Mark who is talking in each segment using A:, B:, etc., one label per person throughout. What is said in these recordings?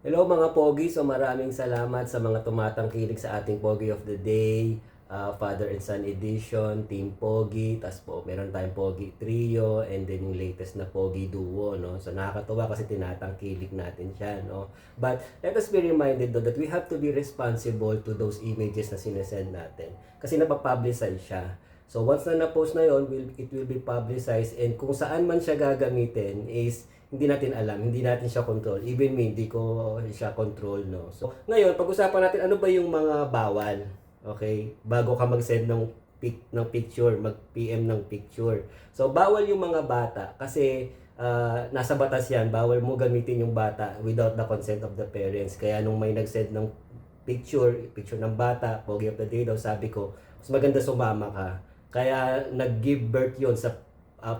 A: Hello mga Pogi, so maraming salamat sa mga tumatangkilik sa ating Pogi of the Day, Father and Son Edition, Team Pogi, tas po meron tayong Pogi Trio, and then yung latest na Pogi Duo, no? So nakakatuwa kasi tinatangkilik natin siya, no? But let us be reminded though that we have to be responsible to those images na sinesend natin kasi napapublicize siya. So once na na-post na yon, it will be publicized, and kung saan man siya gagamitin is hindi natin alam, hindi natin siya control. Even me, hindi ko siya control, no? So, ngayon, pag-usapan natin ano ba yung mga bawal, okay? Bago ka mag-send ng picture, mag-PM ng picture. So, bawal yung mga bata kasi nasa batas yan, bawal mo gamitin yung bata without the consent of the parents. Kaya nung may nag-send ng picture ng bata, Pogi of the Day daw, sabi ko, mas maganda sumama ka. Kaya nag-give birth yon sa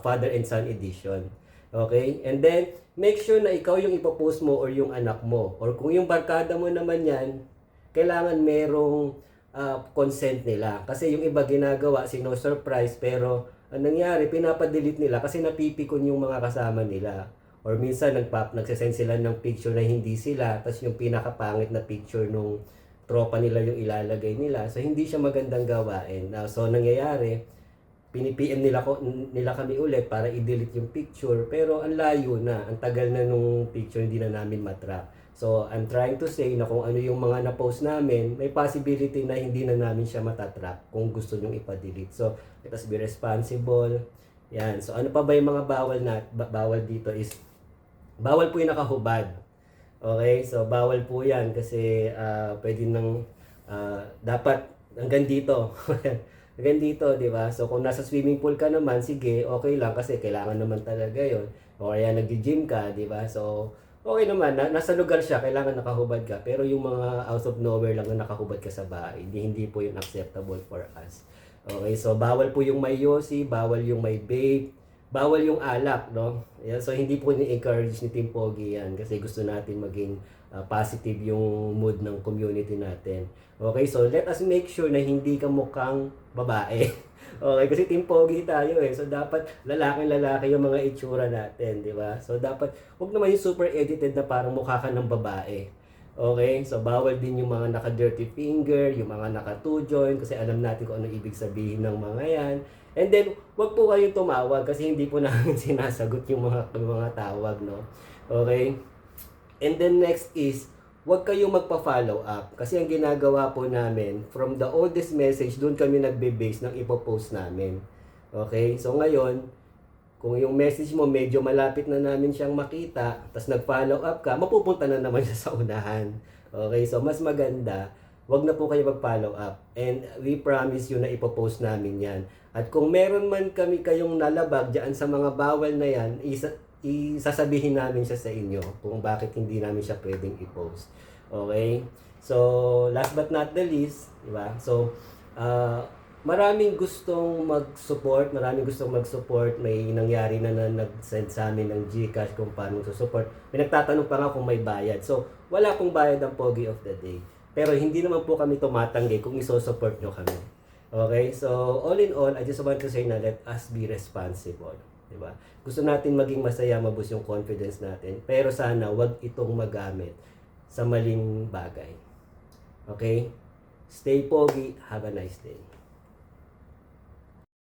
A: Father and Son Edition. Okay? And then, make sure na ikaw yung ipopost mo or yung anak mo. Or kung yung barkada mo naman yan, kailangan merong consent nila. Kasi yung iba ginagawa, sino-surprise, pero ang nangyari, pinapadelete nila kasi napipikon yung mga kasama nila. Or minsan, nagsasend sila ng picture na hindi sila, tapos yung pinakapangit na picture nung tropa nila yung ilalagay nila. So, hindi siya magandang gawain. So, nangyayari, pini-PM nila kami ulit para i-delete yung picture, pero ang layo na, ang tagal na nung picture, hindi na namin matrack. So I'm trying to say na kung ano yung mga na-post namin, may possibility na hindi na namin siya matatrack kung gusto nyong ipa-delete. So let us be responsible. Yan. So ano pa ba yung mga bawal dito is bawal po yung nakahubad. Okay? So bawal po yan kasi pwede nang dapat hanggang dito. Hanggang dito, di ba? So, kung nasa swimming pool ka naman, sige, okay lang kasi kailangan naman talaga yon. O kaya nag-gym ka, di ba? So, okay naman, nasa lugar siya, kailangan nakahubad ka. Pero yung mga out of nowhere lang na nakahubad ka sa bahay, hindi po yun acceptable for us. Okay, so bawal po yung may yosi, bawal yung may vape, bawal yung alak, no? Yeah, so, hindi po ni-encourage ni Team Pogi yan kasi gusto natin maging positive yung mood ng community natin. Okay, so let us make sure na hindi ka mukhang babae. Okay, kasi Team Pogi tayo eh. So dapat lalaki yung mga itsura natin, di ba? So dapat wag naman yung super edited na parang mukha ka ng babae. Okay, so bawal din yung mga naka-dirty finger, yung mga naka-two joint kasi alam natin kung ano ibig sabihin ng mga yan. And then, wag po kayong tumawag kasi hindi po namin sinasagot yung mga tawag, no? Okay? And then next is, huwag kayong magpa-follow up. Kasi ang ginagawa po namin, from the oldest message, doon kami nagbe-base ng ipopost namin. Okay? So ngayon, kung yung message mo medyo malapit na namin siyang makita, tapos nag-follow up ka, mapupunta na naman siya sa unahan. Okay? So mas maganda, wag na po kayo mag-follow up. And we promise you na ipopost namin yan. At kung meron man kami kayong nalabag dyan sa mga bawal na yan, isasabihin namin siya sa inyo kung bakit hindi namin siya pwedeng i-post. Okay? So, last but not the least, di ba? So, maraming gustong mag-support. May nangyari na nag-send sa amin ng GCash kung paano support. May nagtatanong pa nga kung may bayad. So, wala pong bayad ang Pogi of the Day. Pero hindi naman po kami tumatanggi kung iso-support nyo kami. Okay? So, all in all, I just want to say na let us be responsible. Diba? Gusto natin maging masaya, mabus yung confidence natin. Pero sana, wag itong magamit sa maling bagay. Okay? Stay pogi. Have a nice day.